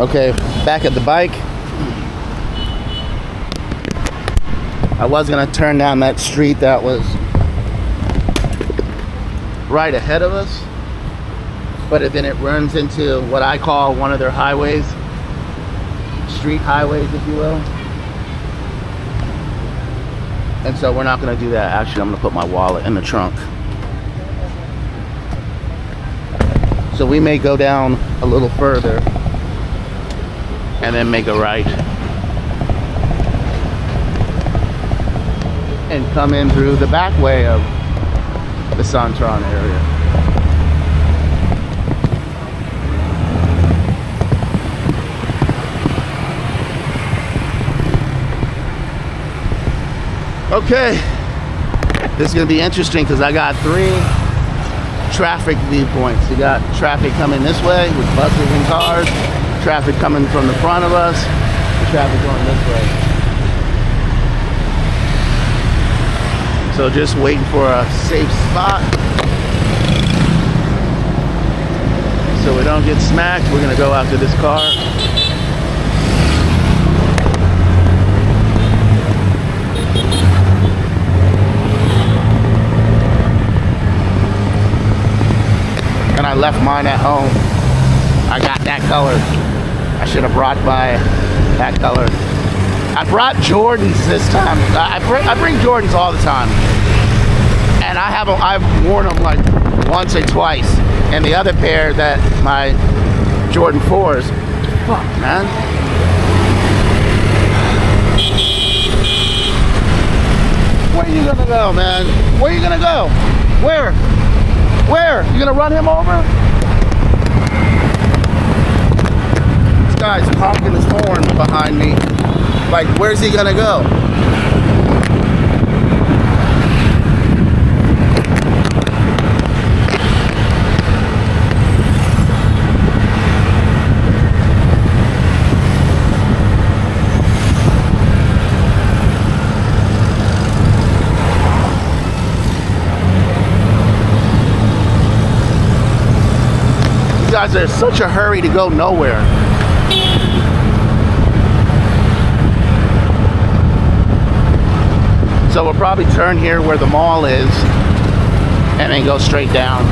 Okay, back at the bike. I was gonna turn down that street that was right ahead of us, but then it runs into what I call one of their highways, street highways, if you will. And so we're not gonna do that. Actually, I'm gonna put my wallet in the trunk. So we may go down a little further and then make a right and come in through the back way of the Santron area. Okay, this is gonna be interesting because I got 3 traffic viewpoints. You got traffic coming this way with buses and cars, traffic coming from the front of us, traffic going this way. So just waiting for a safe spot so we don't get smacked. We're gonna go after this car. And I left mine at home. I got that color. I should have brought that color. I brought Jordans this time. I bring Jordans all the time, and I've worn them like once or twice. And the other pair, that my Jordan 4s, fuck man. Where are you gonna go, man? Where are you gonna go? Where? You gonna run him over? This guy's honking his horn behind me. Like, where's he gonna go? These guys are in such a hurry to go nowhere. So we'll probably turn here where the mall is and then go straight down.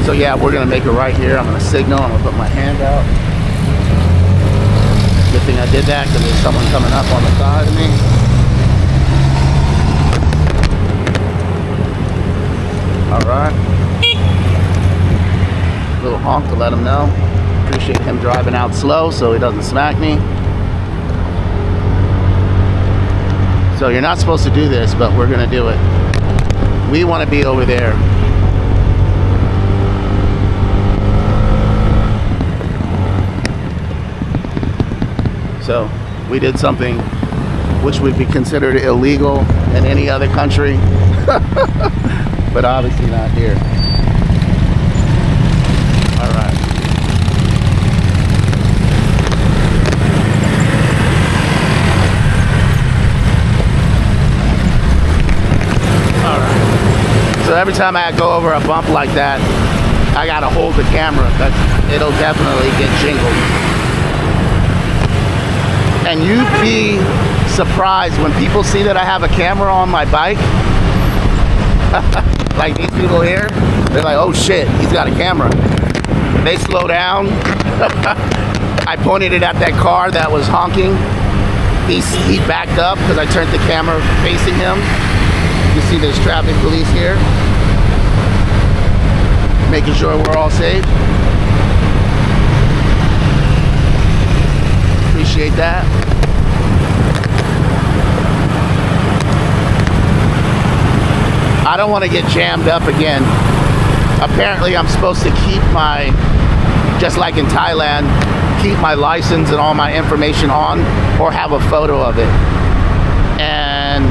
So yeah, we're gonna make it right here. I'm gonna signal, I'm gonna put my hand out. Good thing I did that because there's someone coming up on the side of me. Alright. Little honk to let him know. Appreciate him driving out slow so he doesn't smack me. So you're not supposed to do this, but we're gonna do it. We want to be over there. So we did something which would be considered illegal in any other country, but obviously not here. All right. All right. So every time I go over a bump like that, I gotta hold the camera because it'll definitely get jingled. And you'd be surprised when people see that I have a camera on my bike. Like these people here, they're like, oh shit, he's got a camera. They slow down. I pointed it at that car that was honking. He backed up because I turned the camera facing him. You see there's traffic police here, making sure we're all safe. Appreciate that. I don't want to get jammed up again. Apparently I'm supposed to keep my, just like in Thailand, keep my license and all my information on, or have a photo of it. And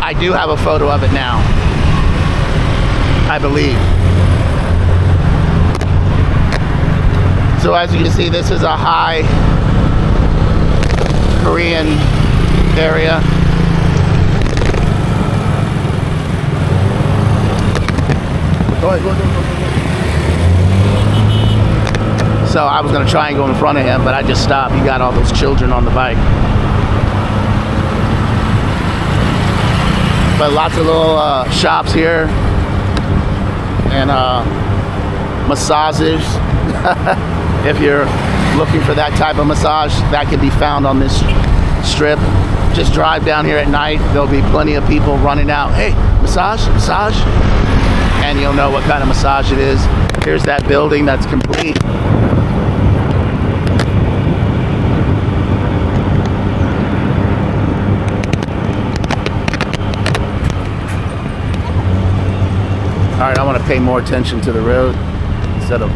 I do have a photo of it now. I I believe. So as you can see, this is a high Korean area. Go ahead, go. So I was gonna try and go in front of him, but I just stopped. He got all those children on the bike. But lots of little shops here and massages. If you're looking for that type of massage, that can be found on this strip. Just drive down here at night. There'll be plenty of people running out. Hey, massage, massage. And you'll know what kind of massage it is. Here's that building that's complete. All right, I want to pay more attention to the road instead of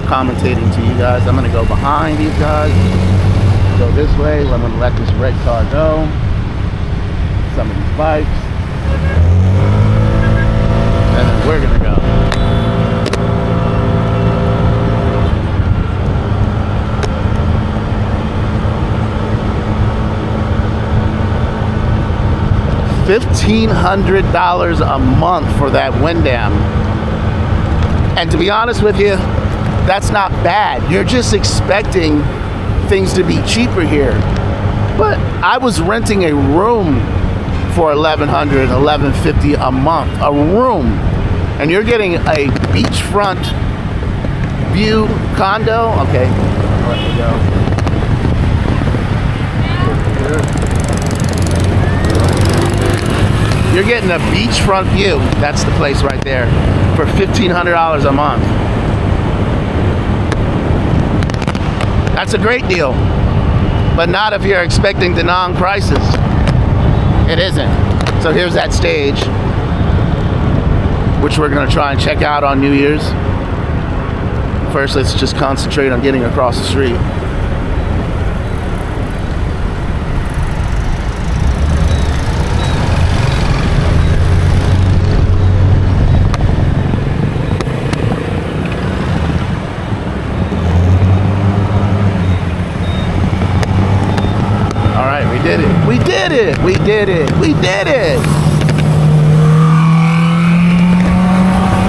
commentating to you guys. I'm going to go behind these guys, go this way. I'm going to let this red car go. Some of these bikes. And then we're going to go. $1,500 a month for that wind dam. And to be honest with you, that's not bad. You're just expecting things to be cheaper here. But I was renting a room for $1,100, $1,150 a month, a room. And you're getting a beachfront view condo. Okay, I'll let you go. You're getting a beachfront view. That's the place right there for $1,500 a month. That's a great deal, but not if you're expecting Da Nang prices. It isn't. So here's that stage, which we're gonna try and check out on New Year's. First, let's just concentrate on getting across the street. We did it! We did it! We did it!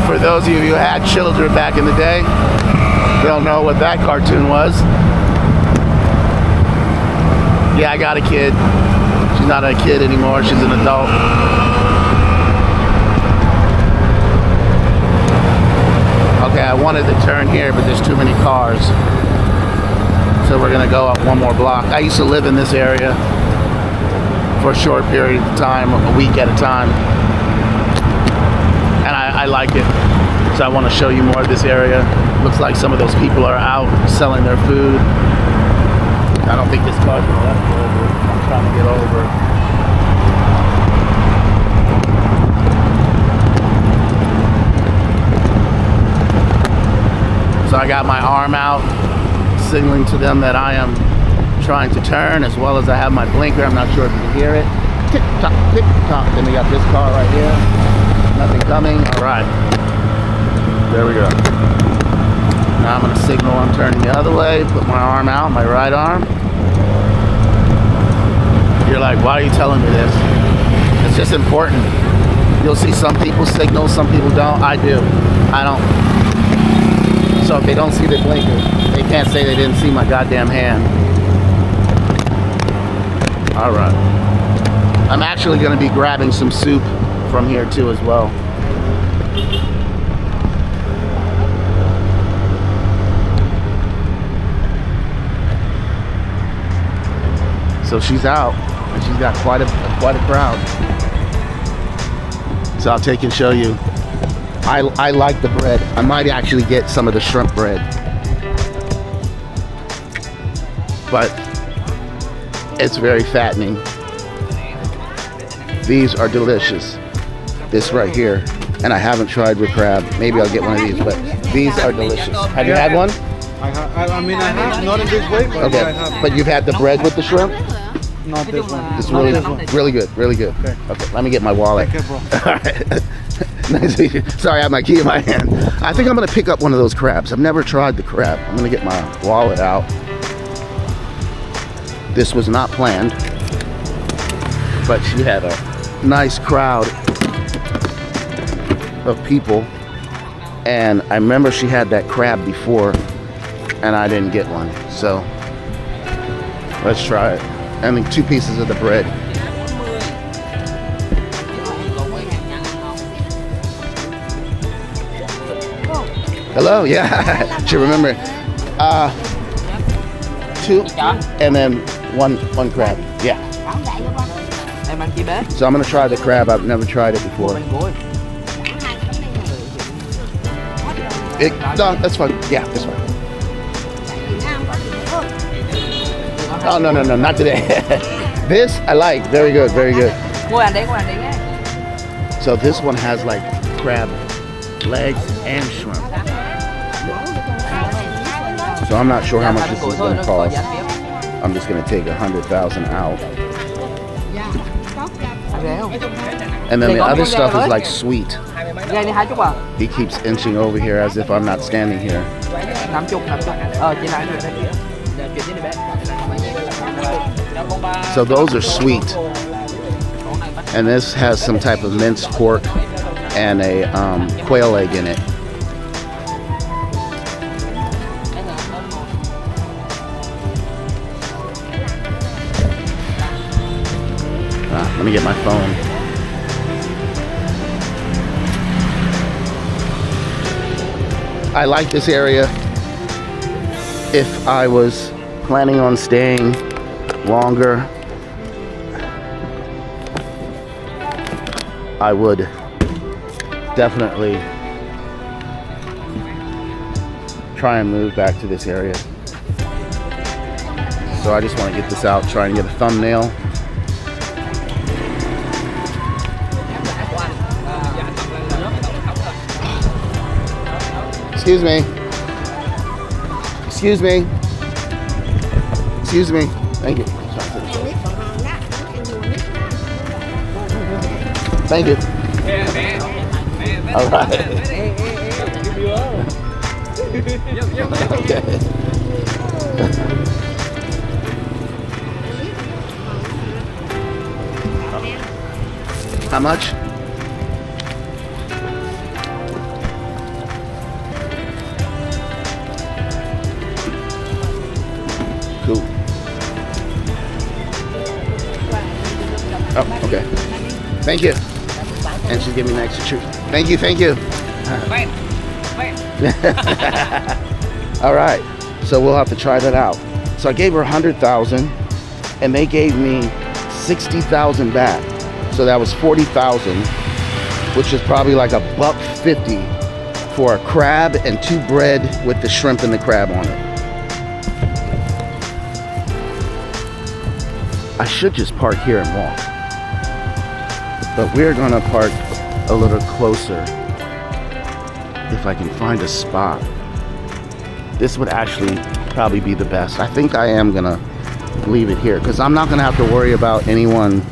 For those of you who had children back in the day, they'll know what that cartoon was. Yeah, I got a kid. She's not a kid anymore, she's an adult. Okay, I wanted to turn here, but there's too many cars. So we're gonna go up one more block. I used to live in this area for a short period of time, a week at a time. And I like it. So I want to show you more of this area. Looks like some of those people are out selling their food. I don't think this car's been left over. I'm trying to get over. So I got my arm out, signaling to them that I am trying to turn, as well as I have my blinker. I'm not sure if you can hear it. Tick tock, tick tock. Then we got this car right here. Nothing coming. All right. There we go. Now I'm going to signal I'm turning the other way. Put my arm out, my right arm. You're like, why are you telling me this? It's just important. You'll see some people signal, some people don't. I do. I don't. So if they don't see the blinker, they can't say they didn't see my goddamn hand. All right. I'm actually going to be grabbing some soup from here too as well. So she's out, and she's got quite a crowd. So I'll take and show you. I like the bread. I might actually get some of the shrimp bread, but it's very fattening. These are delicious. This right here, and I haven't tried with crab. Maybe I'll get one of these, but these are delicious. Have you had one? I have, not in this way, but okay. Yeah, I have. But you've had the bread with the shrimp? Not this one. It's really good, really good. Okay. Okay, let me get my wallet. Okay, bro. All right. Nice to meet you. Sorry, I have my key in my hand. I think I'm gonna pick up one of those crabs. I've never tried the crab. I'm gonna get my wallet out. This was not planned, but she had a nice crowd of people, and I remember she had that crab before, and I didn't get one. So let's try it. And then 2 pieces of the bread. Hello, yeah. She remember. 2 and then one crab. Yeah. Em ăn chi bé? So I'm gonna try the crab. I've never tried it before. Bánh gối. No, that's fine. Yeah, that's fine. Oh no, not today. This I like. Very good, very good. Ngồi ăn đi nhé. So this one has like crab legs and shrimp. So I'm not sure how much this is going to cost. I'm just going to take 100,000 out. And then the other stuff is like sweet. Gai đi 20 à? He keeps inching over here as if I'm not standing here. 50. Chị lại được đấy. Chuyển đi bé. So those are sweet. And this has some type of minced pork and a quail egg in it. Let me get my phone. I like this area. If I was planning on staying longer, I would definitely try and move back to this area. So I just want to get this out, try and get a thumbnail. Excuse me. Excuse me. Excuse me. Thank you. Thank you. All right. Okay. How much? Cool. Oh, okay. Thank you. And she's giving me an extra treat. Thank you, thank you. All right, so we'll have to try that out. So I gave her 100,000 and they gave me 60,000 back. So that was 40,000, which is probably like $1.50 for a crab and 2 bread with the shrimp and the crab on it. I should just park here and walk, but we're gonna park a little closer if I can find a spot. This would actually probably be the best. I think I am gonna leave it here because I'm not gonna have to worry about anyone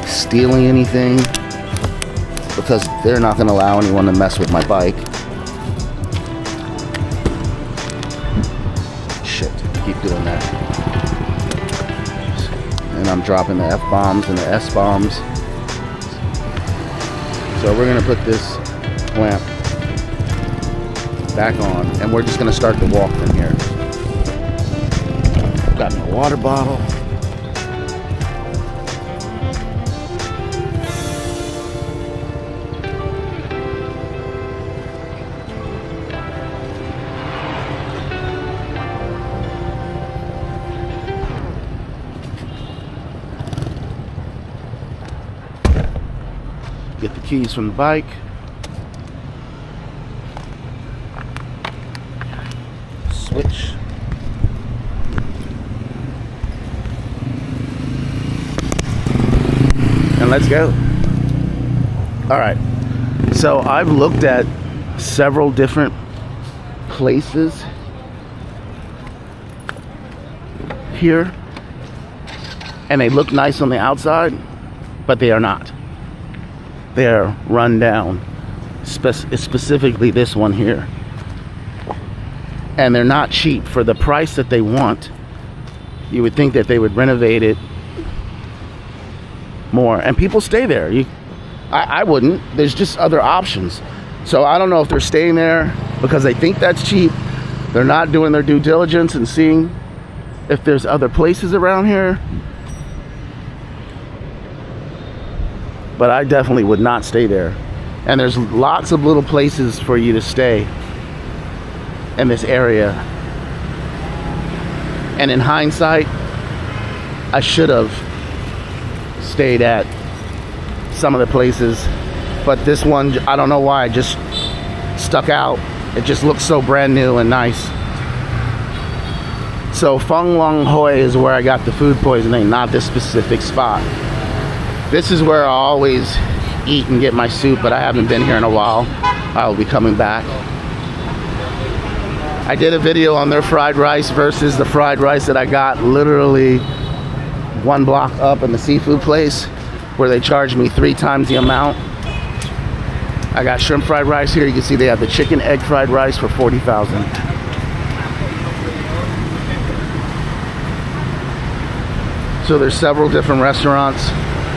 stealing anything because they're not gonna allow anyone to mess with my bike. Shit, keep doing that. And I'm dropping the F-bombs and the S-bombs. So we're gonna put this lamp back on and we're just gonna start the walk from here. Got my water bottle. Get the keys from the bike. Switch. And let's go. All right. So I've looked at several different places here and they look nice on the outside, but they are not. they're run down. Specifically this one here. And they're not cheap for the price that they want. You would think that they would renovate it more, and people stay there. I wouldn't. There's just other options. So I don't know if they're staying there because they think that's cheap. They're not doing their due diligence and seeing if there's other places around here. But I definitely would not stay there. And there's lots of little places for you to stay in this area. And in hindsight, I should have stayed at some of the places, but this one, I don't know why, it just stuck out. It just looks so brand new and nice. So Fung Lung Hoi is where I got the food poisoning, not this specific spot. This is where I always eat and get my soup, but I haven't been here in a while. I'll be coming back. I did a video on their fried rice versus the fried rice that I got literally 1 block up in the seafood place, where they charged me 3 times the amount. I got shrimp fried rice here. You can see they have the chicken egg fried rice for 40,000. So there's several different restaurants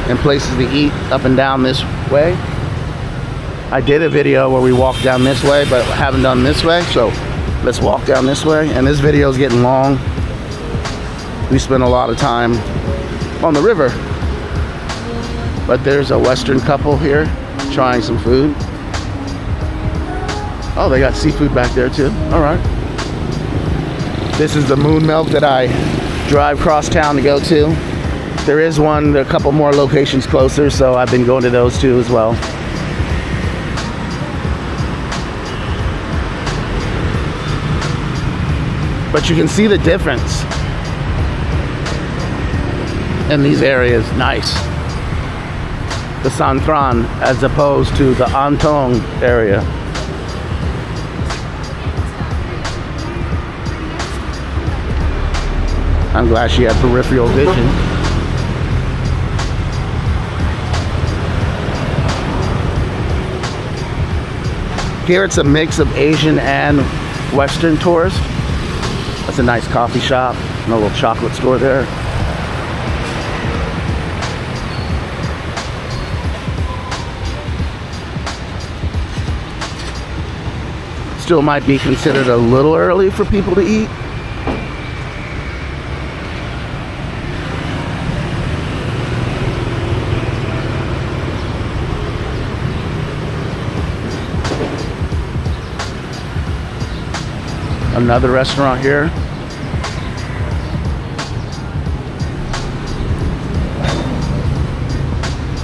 and places to eat up and down this way. I did a video where we walked down this way, but haven't done this way, so let's walk down this way. And this video is getting long. We spent a lot of time on the river. But there's a Western couple here trying some food. Oh, they got seafood back there too. All right. This is the Moon Milk that I drive across town to go to. There is one, a couple more locations closer, so I've been going to those too as well. But you can see the difference in these areas. Nice. The Santran as opposed to the Antong area. I'm glad she had peripheral vision. Here it's a mix of Asian and Western tourists. That's a nice coffee shop and a little chocolate store there. Still might be considered a little early for people to eat. Another restaurant here.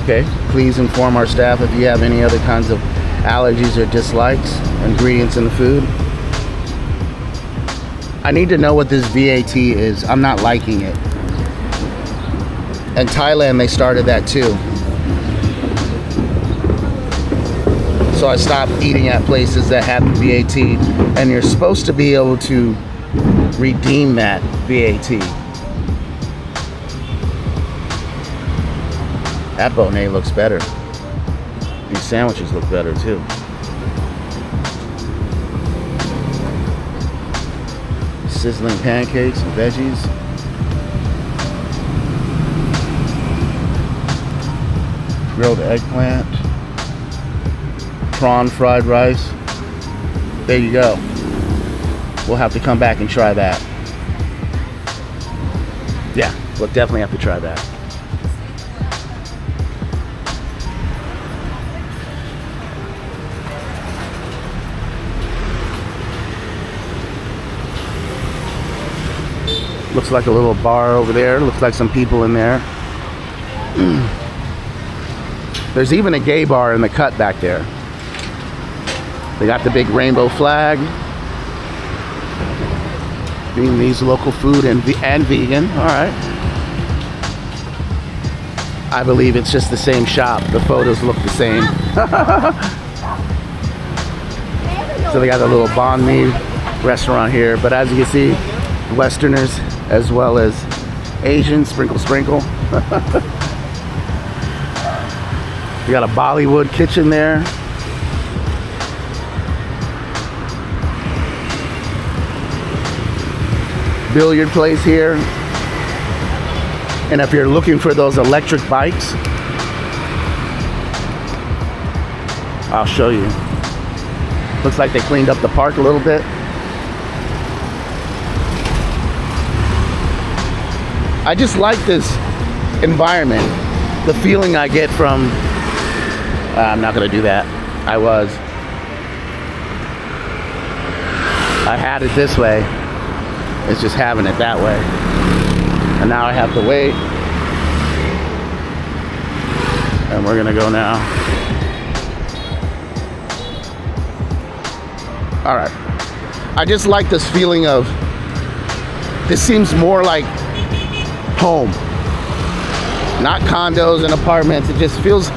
Okay, please inform our staff if you have any other kinds of allergies or dislikes, ingredients in the food. I need to know what this VAT is. I'm not liking it. In Thailand, they started that too. So I stopped eating at places that have the VAT, and you're supposed to be able to redeem that VAT. That Bonnet looks better. These sandwiches look better too. Sizzling pancakes and veggies. Grilled eggplant. Prawn fried rice. There you go. We'll have to come back and try that. Yeah, we'll definitely have to try that. Looks like a little bar over there. Looks like some people in there. There's even a gay bar in the cut back there. They got the big rainbow flag. Vietnamese local food and vegan. All right. I believe it's just the same shop. The photos look the same. So they got a little banh mi restaurant here. But as you can see, Westerners as well as Asians, sprinkle, sprinkle. You got a Bollywood kitchen there. Billiard place here. And if you're looking for those electric bikes, I'll show you. Looks like they cleaned up the park a little bit. I just like this environment. The feeling I get from, I'm not gonna do that. I had it this way. It's just having it that way. And now I have to wait. And we're gonna go now. All right. I just like this feeling of, this seems more like home. Not condos and apartments. It just feels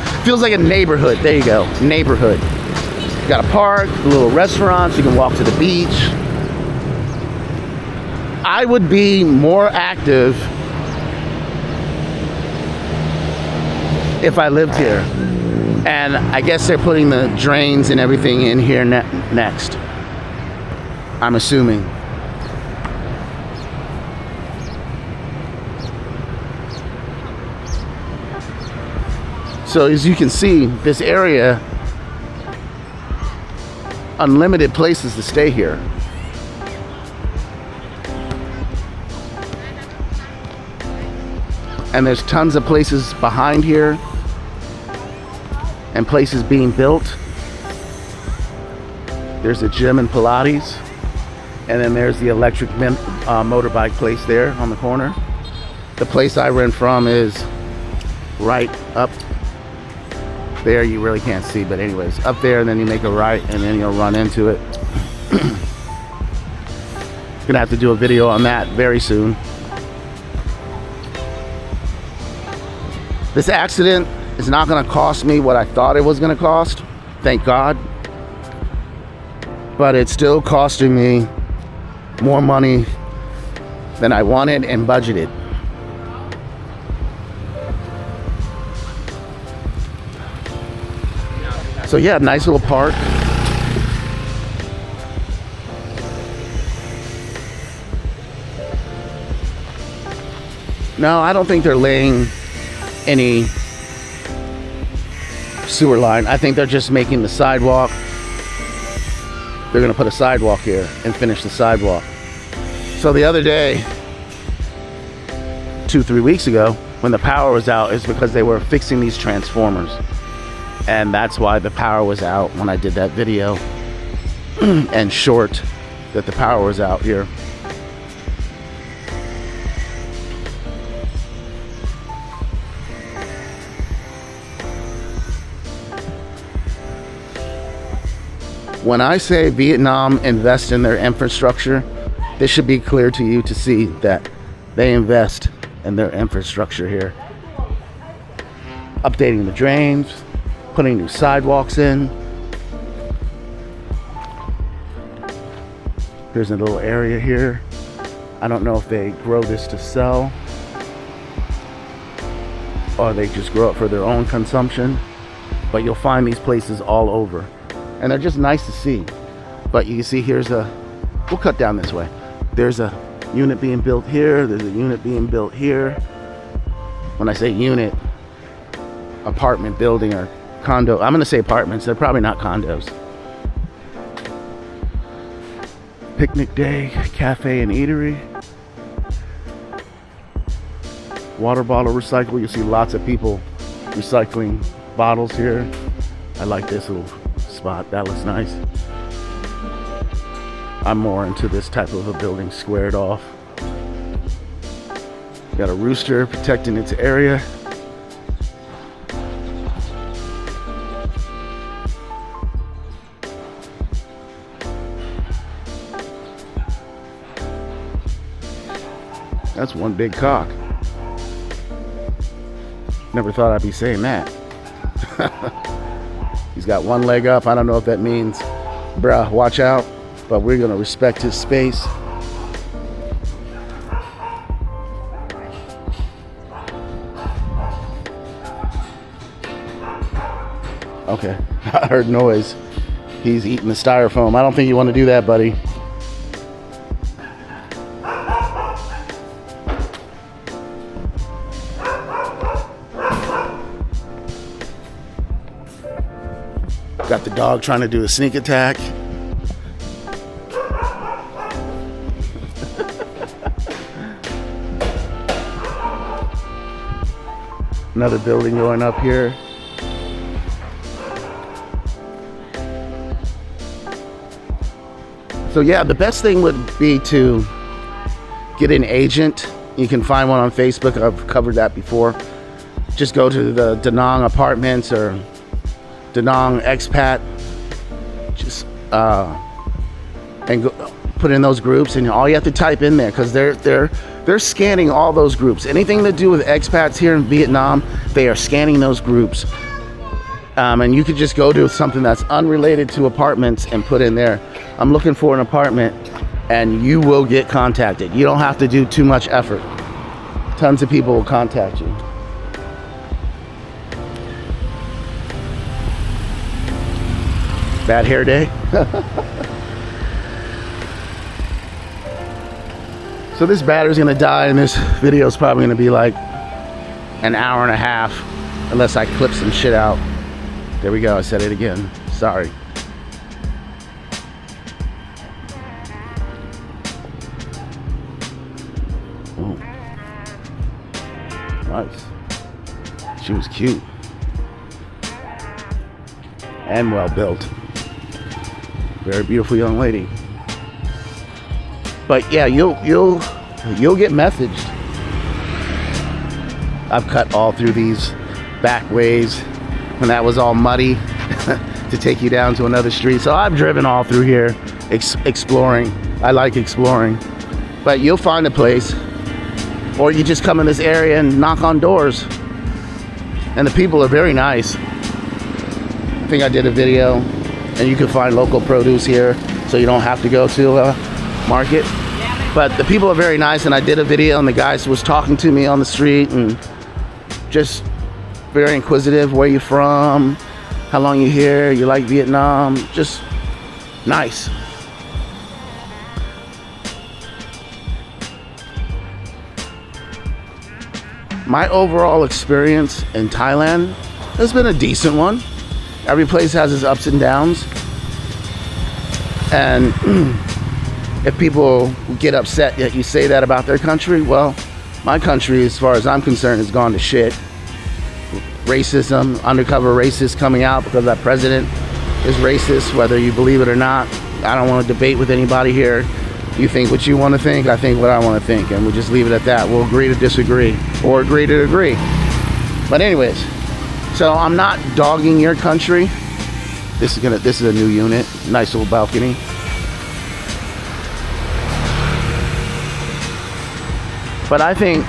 like a neighborhood. There you go, neighborhood. You got a park, little restaurants, you can walk to the beach. I would be more active if I lived here. And I guess they're putting the drains and everything in here next. I'm assuming. So as you can see, this area, unlimited places to stay here. And there's tons of places behind here and places being built. There's a gym and Pilates. And then there's the electric motorbike place there on the corner. The place I rent from is right up there. You really can't see, but anyways, up there, and then you make a right and then you'll run into it. Gonna have to do a video on that very soon. This accident is not gonna cost me what I thought it was gonna cost, thank God. But it's still costing me more money than I wanted and budgeted. So yeah, nice little park. No, I don't think they're laying any sewer line. I think they're just making the sidewalk. They're gonna put a sidewalk here and finish the sidewalk. So the other day, 2-3 weeks ago, when the power was out, is because they were fixing these transformers. And that's why the power was out when I did that video and short that the power was out here. When I say Vietnam invest in their infrastructure, this should be clear to you to see that they invest in their infrastructure here. Updating the drains, putting new sidewalks in. There's a little area here. I don't know if they grow this to sell or they just grow it for their own consumption, but you'll find these places all over. And they're just nice to see. But you can see we'll cut down this way. There's a unit being built here. There's a unit being built here. When I say unit, apartment building or condo. I'm gonna say apartments. They're probably not condos. Picnic day, cafe and eatery. Water bottle recycle. You'll see lots of people recycling bottles here. I like this little spot. That looks nice. I'm more into this type of a building squared off. Got a rooster protecting its area. That's one big cock. Never thought I'd be saying that. He's got one leg up. I don't know if that means, bruh, watch out, but we're gonna respect his space. Okay. I heard noise. He's eating the styrofoam. I don't think you want to do that, buddy. Got the dog trying to do a sneak attack. Another building going up here. So yeah, the best thing would be to get an agent. You can find one on Facebook. I've covered that before. Just go to the Da Nang Apartments or Da Nang Expat. Just and go, put in those groups, and all you have to type in there, because they're scanning all those groups. Anything to do with expats here in Vietnam, they are scanning those groups. And you could just go to something that's unrelated to apartments and put in there, I'm looking for an apartment, and you will get contacted. You don't have to do too much effort. Tons of people will contact you. Bad hair day. So this battery's gonna die, and this video is probably gonna be like an hour and a half, unless I clip some shit out. There we go, I said it again. Sorry. Oh. Nice. She was cute. And well built. Very beautiful young lady. But yeah, you'll get messaged. I've cut all through these back ways when that was all muddy to take you down to another street. So I've driven all through here exploring. I like exploring. But you'll find a place, or you just come in this area and knock on doors. And the people are very nice. I think I did a video, and you can find local produce here, so you don't have to go to a market. But the people are very nice, and I did a video, and the guy was talking to me on the street, and just very inquisitive. Where you from? How long you here? You like Vietnam? Just nice. My overall experience in Thailand has been a decent one. Every place has its ups and downs. And if people get upset that you say that about their country, well, my country, as far as I'm concerned, has gone to shit. Racism, undercover racists coming out because that president is racist, whether you believe it or not. I don't want to debate with anybody here. You think what you want to think, I think what I want to think, and we'll just leave it at that. We'll agree to disagree, or agree to agree. But anyways, so I'm not dogging your country. This is a new unit, nice little balcony. But I think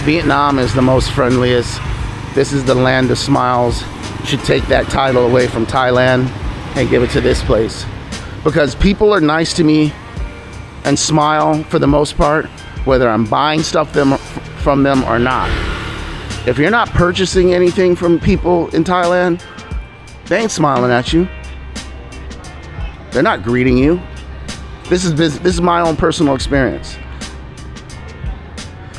Vietnam is the most friendliest. This is the land of smiles. Should take that title away from Thailand and give it to this place. Because people are nice to me and smile for the most part, whether I'm buying stuff from them or not. If you're not purchasing anything from people in Thailand, they ain't smiling at you. They're not greeting you. This is my own personal experience.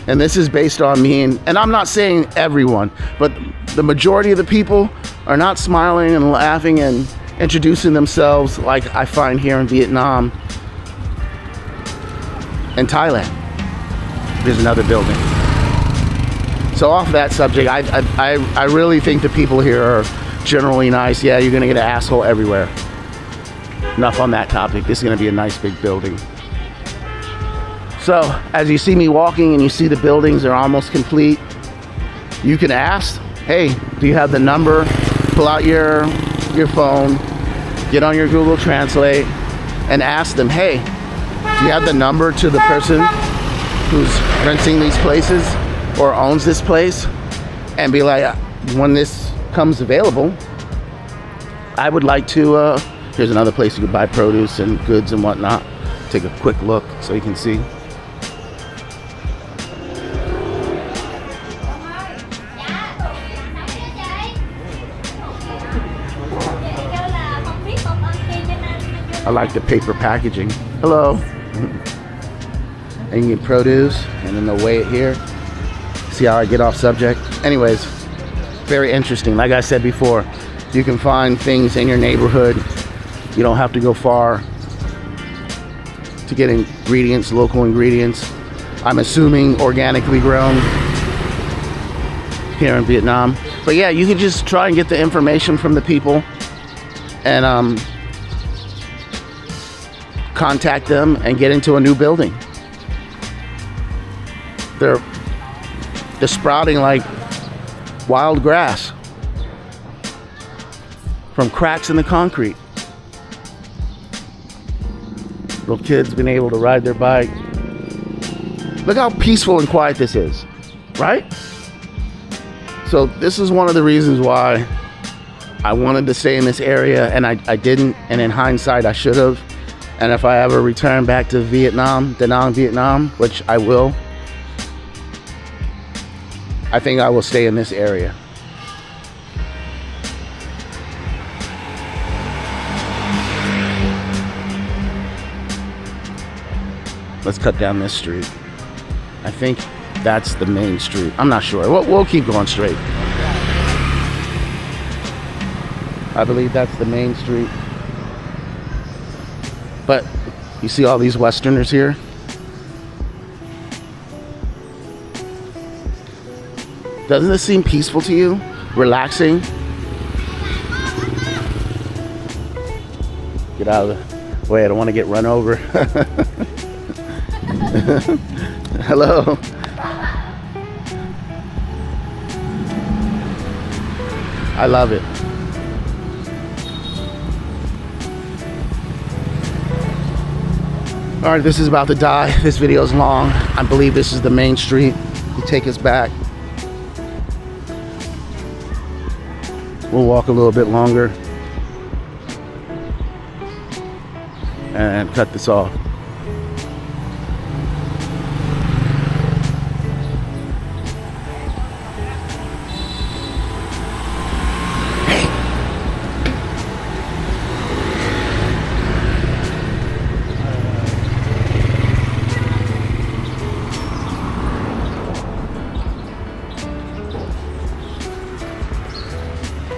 And this is based on me, and I'm not saying everyone, but the majority of the people are not smiling and laughing and introducing themselves like I find here in Vietnam and Thailand. There's another building. So off that subject, I really think the people here are generally nice. Yeah, you're gonna get an asshole everywhere. Enough on that topic. This is gonna be a nice big building. So as you see me walking and you see the buildings are almost complete, you can ask, hey, do you have the number? Pull out your phone, get on your Google Translate, and ask them, hey, do you have the number to the person who's renting these places or owns this place? And be like, when this comes available, I would like to, here's another place you could buy produce and goods and whatnot. Take a quick look so you can see. I like the paper packaging. Hello. And you get produce, and then they'll weigh it here. See how I get off subject? Anyways, very interesting. Like I said before, you can find things in your neighborhood. You don't have to go far to get ingredients, local ingredients. I'm assuming organically grown here in Vietnam. But yeah, you could just try and get the information from the people and contact them and get into a new building. They're sprouting like wild grass from cracks in the concrete. Little kids been able to ride their bike. Look how peaceful and quiet this is, right? So this is one of the reasons why I wanted to stay in this area, and I didn't, and in hindsight I should have. And if I ever return back to Vietnam, Da Nang, Vietnam, which I will, I think I will stay in this area. Let's cut down this street. I think that's the main street. I'm not sure. We'll keep going straight. I believe that's the main street. But you see all these Westerners here? Doesn't this seem peaceful to you? Relaxing? Get out of the way. I don't want to get run over. Hello. I love it. All right, this is about to die. This video is long. I believe this is the main street to take us back. We'll walk a little bit longer and cut this off.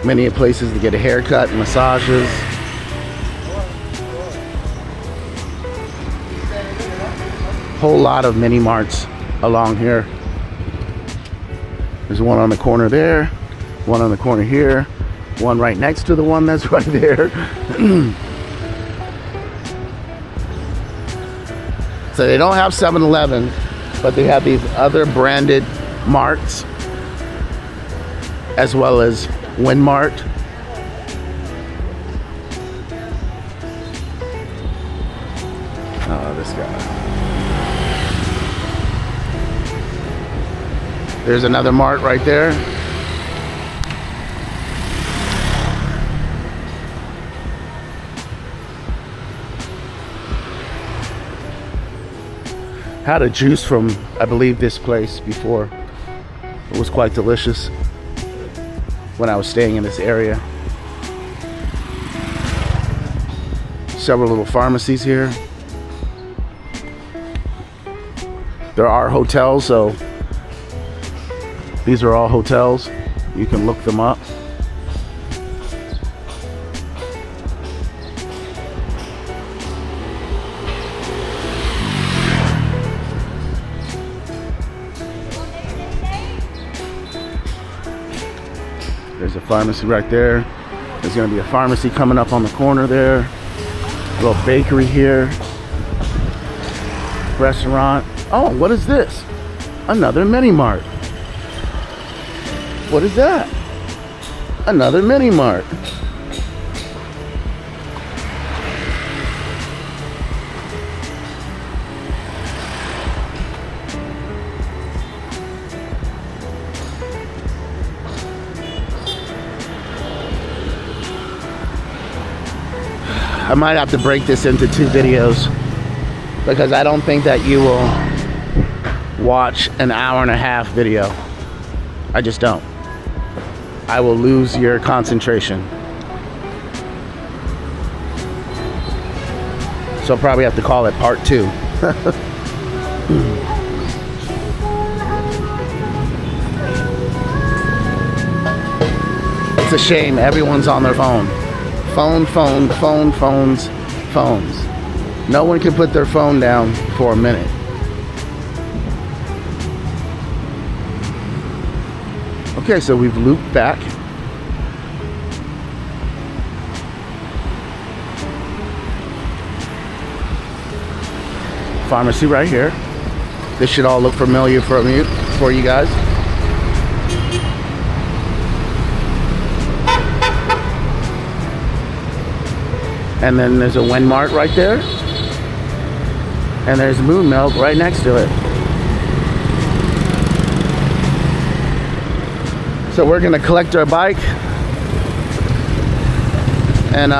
Many places to get a haircut, massages. Whole lot of mini marts along here. There's one on the corner there, one on the corner here, one right next to the one that's right there. So they don't have 7-Eleven, but they have these other branded marts, as well as Winmart. Oh, this guy. There's another mart right there. Had a juice from, I believe, this place before. It was quite delicious when I was staying in this area. Several little pharmacies here. There are hotels, so these are all hotels. You can look them up. There's a pharmacy right there. There's gonna be a pharmacy coming up on the corner there. A little bakery here. Restaurant. Oh, what is this? Another mini mart. What is that? Another mini mart. I might have to break this into 2 videos because I don't think that you will watch an 1.5-hour video. I just don't. I will lose your concentration. So I'll probably have to call it part 2. It's a shame everyone's on their phone. Phones. No one can put their phone down for a minute. Okay, so we've looped back. Pharmacy right here. This should all look familiar for you guys. And then there's a Wenmart right there. And there's Moon Milk right next to it. So we're gonna collect our bike and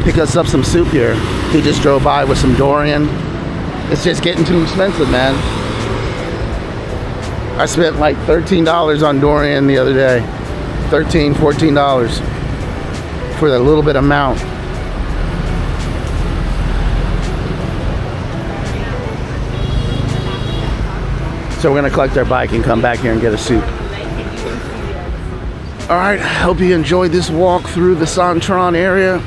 pick us up some soup here. He just drove by with some Dorian. It's just getting too expensive, man. I spent like $13 on Dorian the other day. $13, $14 for that little bit amount. So we're gonna collect our bike and come back here and get a soup. All right, hope you enjoyed this walk through the Santron area.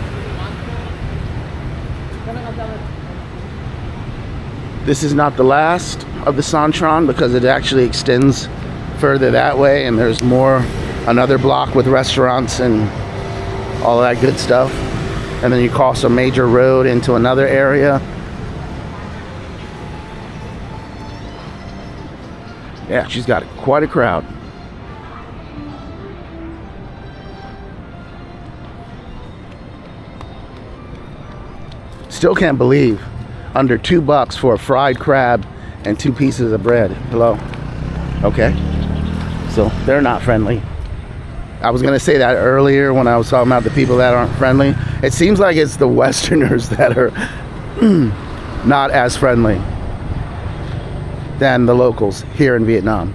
This is not the last of the Santron because it actually extends further that way, and there's more, another block with restaurants and all that good stuff. And then you cross a major road into another area. Yeah, she's got quite a crowd. Still can't believe under $2 for a fried crab and 2 pieces of bread. Hello? Okay. So they're not friendly. I was gonna say that earlier when I was talking about the people that aren't friendly. It seems like it's the Westerners that are not as friendly than the locals here in Vietnam.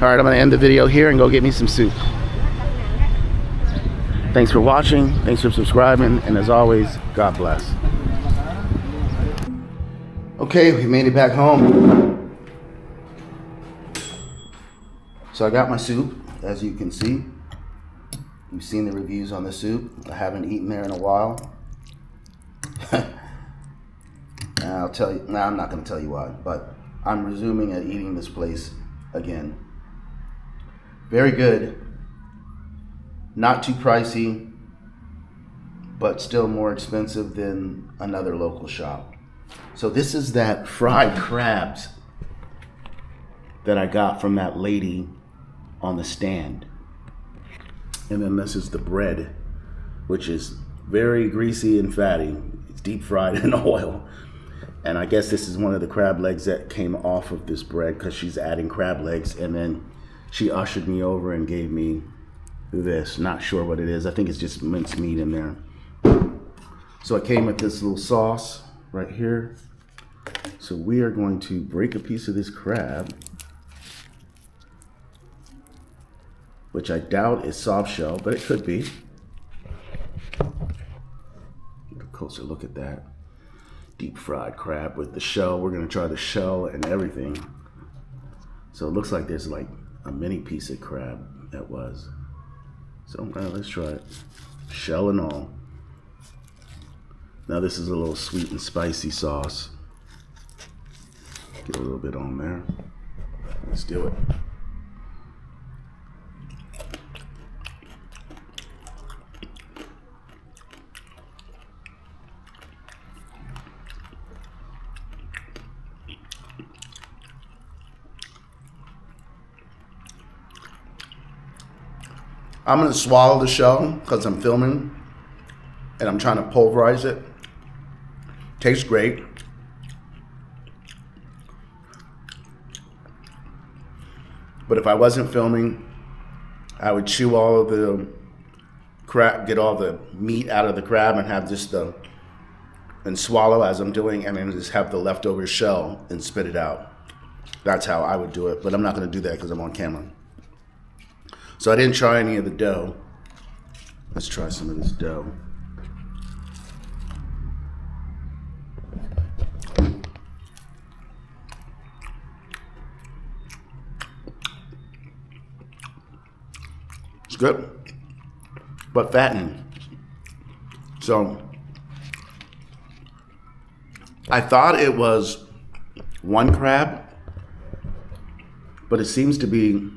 All right, I'm gonna end the video here and go get me some soup. Thanks for watching, thanks for subscribing, and as always, God bless. Okay, we made it back home. So I got my soup, as you can see. You've seen the reviews on the soup. I haven't eaten there in a while. I'll tell you, I'm not gonna tell you why, but I'm resuming at eating this place again. Very good, not too pricey, but still more expensive than another local shop. So this is that fried crabs that I got from that lady on the stand. And then this is the bread, which is very greasy and fatty. It's deep fried in oil. And I guess this is one of the crab legs that came off of this bread because she's adding crab legs. And then she ushered me over and gave me this. Not sure what it is. I think it's just minced meat in there. So it came with this little sauce right here. So we are going to break a piece of this crab, which I doubt is soft shell, but it could be. Get a closer look at that. Deep fried crab with the shell. We're gonna try the shell and everything. So it looks like there's like a mini piece of crab that was. So let's try it. Shell and all. Now this is a little sweet and spicy sauce. Get a little bit on there. Let's do it. I'm gonna swallow the shell because I'm filming and I'm trying to pulverize it. Tastes great. But if I wasn't filming, I would chew all of the crab, get all the meat out of the crab and have just and swallow as I'm doing, and then just have the leftover shell and spit it out. That's how I would do it, but I'm not going to do that because I'm on camera. So I didn't try any of the dough. Let's try some of this dough. It's good, but fattening. So I thought it was one crab, but it seems to be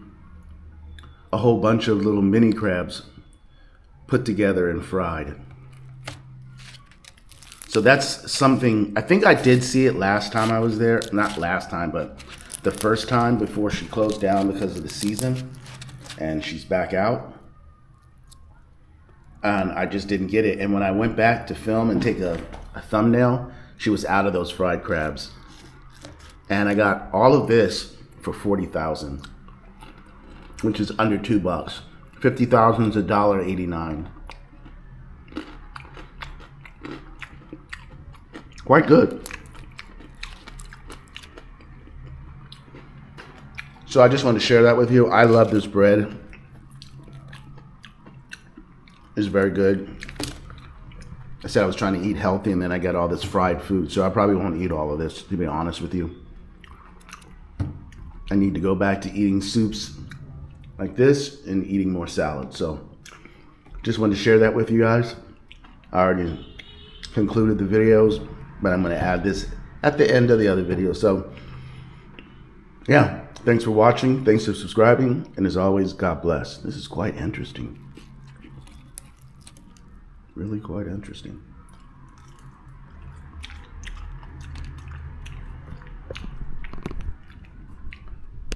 a whole bunch of little mini crabs put together and fried. So that's something, I think I did see it last time I was there. Not last time, but the first time before she closed down because of the season. And she's back out. And I just didn't get it. And when I went back to film and take a thumbnail, she was out of those fried crabs. And I got all of this for $40,000, which is under $2. $50,000 is $1.89. Quite good. So I just wanted to share that with you. I love this bread. It's very good. I said I was trying to eat healthy, and then I got all this fried food. So I probably won't eat all of this, to be honest with you. I need to go back to eating soups like this and eating more salad. So just wanted to share that with you guys. I already concluded the videos, but I'm going to add this at the end of the other video. So yeah. Thanks for watching. Thanks for subscribing. And as always, God bless. This is quite interesting. Really quite interesting.